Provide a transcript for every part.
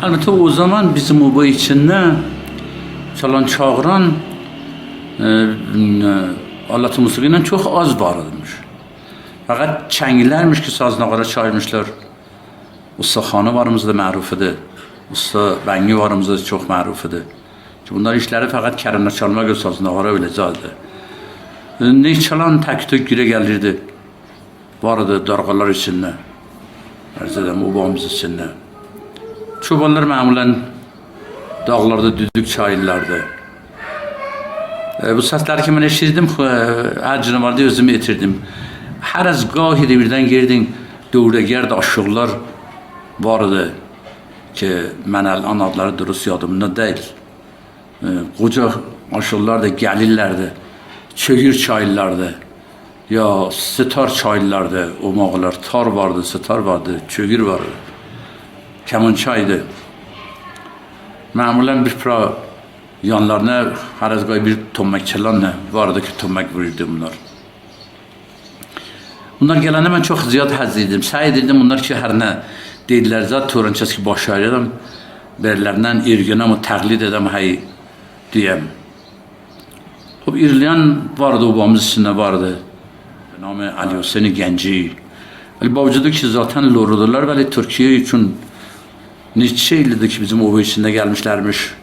Albatta o zaman bizim o içinde çalan çağıran Allah'ın musiqiyle çok az var imiş. Fakat çengilermiş ki saznağara çaymışlar. Usta Xanı varımızda məruf idi. Usta Bengi varımızda çok məruf idi. Bunlar işleri fakat Kerim'le çalmak saznağara öyle zadı. Ne çalan tek tük güle gelirdi. Vardı dargalar içinde. Erzedem obamız içinde. Çobanlar məmulen dağlarda düdük çayırlardı. Bu sesleri ki ben eşitdim, acını vardı özümü etirdim. Her az gahi de birden girdin, dövregerd aşıqlar vardı ki mən el adları dürüst yadımda değil. Koca aşıqlar da gəlirlərdi, çögür çayırlardı. Ya sitar çayırlardı, o mağalar tar vardı, sitar vardı, çögür vardı. Kamançaydı. Məmulen bir pra yanlarına her az gahi bir tommak çalanla vardı ki tommak vururdu bunlar. Bunlar gelene ben çok ziyad həzz edirdim. Səy edirdim bunlar ki her ne deyirlər zat Turançası ki baş ayırıram. Berlərdən irgin ama təqlid edəm hay diyem. O irleyen vardı obamız içinde vardı. Namı Ali Hüseyni Genci. Bavucudu ki zaten lorudular veli Türkiye için neçə ildir ki bizim oba içinde gelmişlermiş.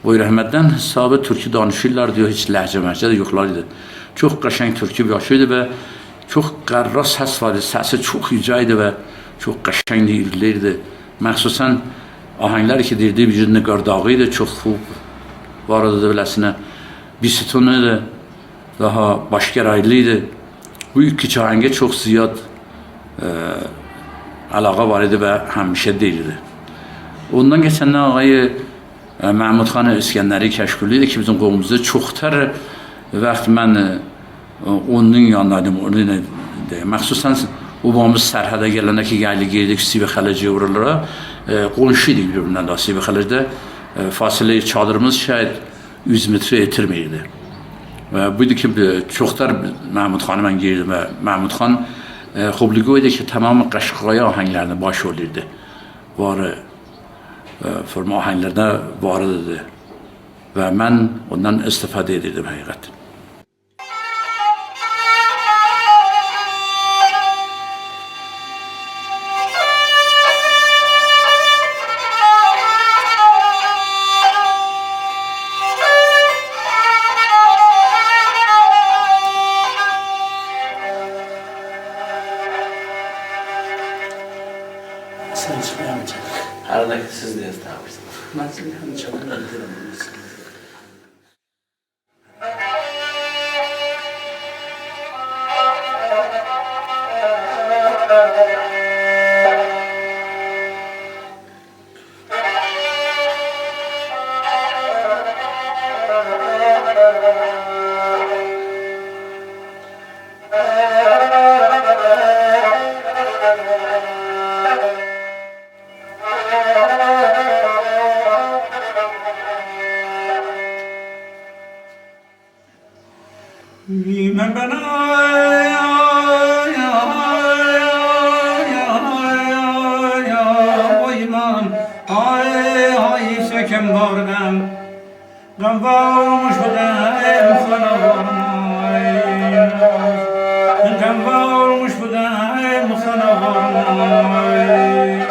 Boy rəhmətdən hesabı Türkü danışırlar diyor, hiç ləhcə-məhcə də yoxlar idi. Çox qəşəng Türkü bir aşıydı və çox qərra səs vardı, səsi çox yücəydi və çox qəşəng deyirlərdi. Məxsusən ahənglər ki deyirdi, bir qardağı idi, çox xub vardı da beləsinə. Bisitonu idi, daha başqəraylı idi. Bu iki ahəngə çox ziyad əlaqə var idi və həmişə deyirdi. Ondan geçenden ağayı Mahmud Xan İskəndəri Kəşkuliydi ki bizim qovumuzda çoxtar vaxt mən onun yanındaydım. Məxsusən obamız sərhədə gələnə ki gəldi girdik Sivə Xələcə oralara qonşuydu bir-birindən da Sivə Xələcdə fasilə çadırımız şayet 100 metre etirməyirdi. Və buydu ki çoxtar Mahmud Xanı mən girdim və Mahmud Xan xobligoydu ki tamam Qaşqaya ahənglərini baş olurdu. Var forma ahənglərdə var idi və mən ondan istifadə edirdim həqiqət. Sen çıkayamayacak. Aradaki siz de estağfurullah. Ben seni hani çabuk öldürürüm. Bilmem ben ay sökem vardım ben varmış budayım sana varmayım ben varmış budayım sana varmayım.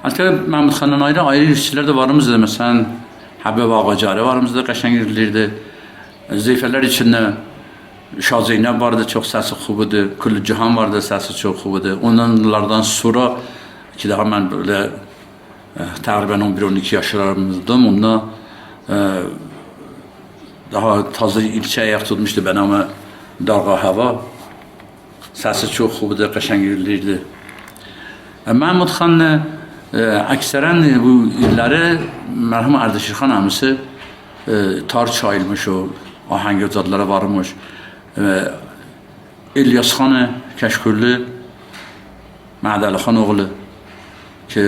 Hatta Mahmud Xan'dan ayrı işçiler de varımızdı. Mesela Habib Ağacari varımızda qəşəng irilirdi. Zeyfələr içində Şah Zeynəb vardı, çox səsi xub idi. Küllü Cihan vardı, səsi çox xub idi. Onlardan sonra ki daha mən böyle təqribən 11-12 yaşlarımızdım. Onunla daha taze ilçe ayak tutmuşdu ben ama Darğa Hava. Səsi çox xub idi, qəşəng irilirdi. Mahmud Xan'la əksərən bu illəri mərhum Ərdəşirxan əmisi tar çayılmış, o ahəng ocaqlara varmış. İlyas Xan Kəşkulli, Məhəd Xan oğlu ki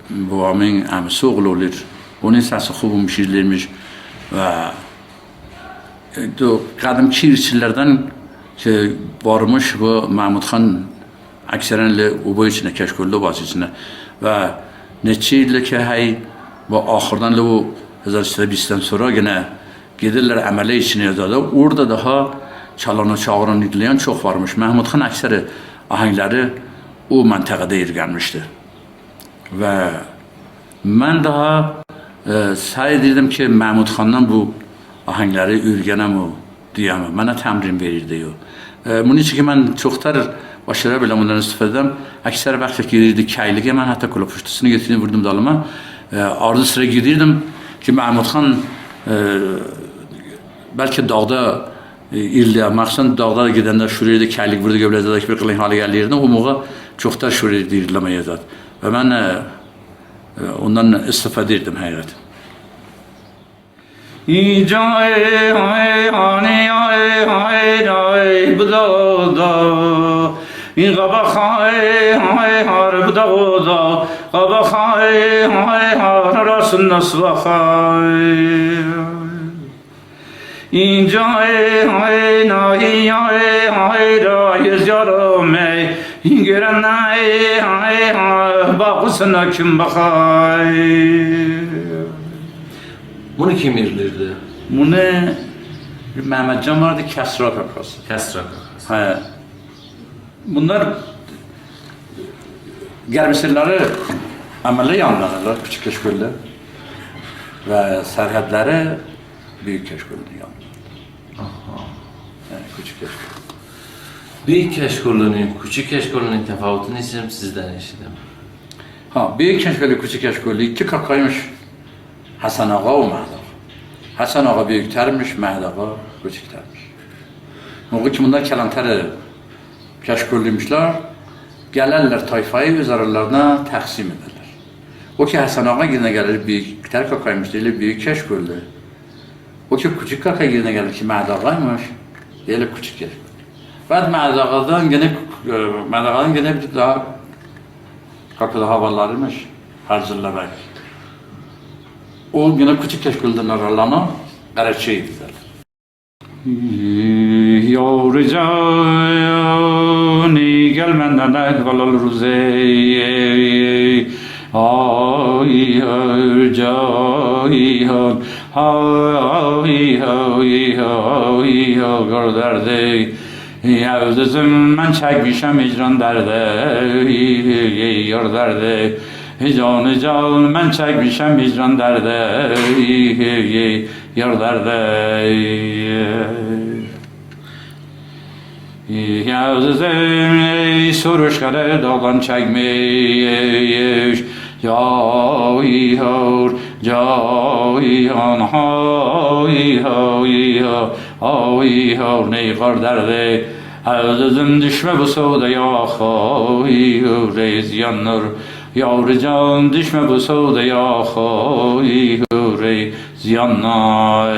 babamın əmisi oğlu olur. Onun səsi xub olmuş, izləyirmiş və qədimki irçilərdən ki varmış bu Mahmud Xan Akseren o boy içine keşkollu bazı içine ve neçe yıllık ki hay bu ahırdan bu 1920'den sonra gene gidirler amele içine yazarlar. Orada daha çalanı çağıran idleyen çok varmış. Mahmud Xan akseri ahengleri o mentekede gelmişti. Ve ben daha say edirdim ki Mahmud Xan'dan bu ahengleri öğrenem o diyemem. Bana temrin verirdi o. Bunun için ki ben çoktar başarı bundan istifade edem. Akseri vakti girirdi kaylığa, ben hatta kulüpüştüsünü getirdim vurdum dalıma. Ardı sıra girirdim ki Mahmud Xan belki dağda irliye, maksan dağda gidende şuraya kaylık vurdu göblezde bir kılın hale geldiğinde o muğa çoktar şuraya irlemeye zat. Ve ben ondan istifade ettim hayret. İcai hay hani hay hay hay bıda İngaba hay hay har bıda Gaba hay hay har rasın nasva hay İcai hay nahi hay hay hay yarame İngeren hay hay hay bakısına kim bakay. Bunu kim irlirdi? Bunu bir Mehmetcan vardı, Kesra kakası. Kesra kakası. He. Bunlar Germisirleri amele yanlarlar, küçük keşkülle ve serhedleri büyük keşkülle yanlarlar. Yani küçük keşkülle. Büyük keşkolunun, küçük keşkolunun tefavutunu istedim sizden eşidim. Büyük keşkülle, küçük keşkülle iki kakaymış. Hasan Ağa o Mehdi Ağa. Hasan Ağa büyüktermiş, Mehdi Ağa küçüktermiş. O ki bunlar kelantere keşküllüymüşler. Gelirler tayfayı öz aralarına taksim ederler. O ki Hasan Ağa yerine gelir büyükter kakaymış değil, büyük keşküllü. O ki küçük kakay yerine gelir ki Mehdi Ağa'ymış değil, küçük keşküllü. Ve Mehdi Ağa'dan gene bir daha kakıda havalarıymış, harcırlamak. O yine küçük keşkülden aralarına Karaçay'dılar. Yavrucani gelmenden ekvalal ruzey ay cayhan hay görderde yavzızım ben çekmişem icran derde görderde Canı can ben çekmişem hicran derde yar derde Yazızım soruş kare dağdan çekmiş Cayhar cayhan hayhar ne kar derde Azizim düşme bu sevdaya hayhar yanır Yavrucan düşme bu sevdaya hayhar ziyanlar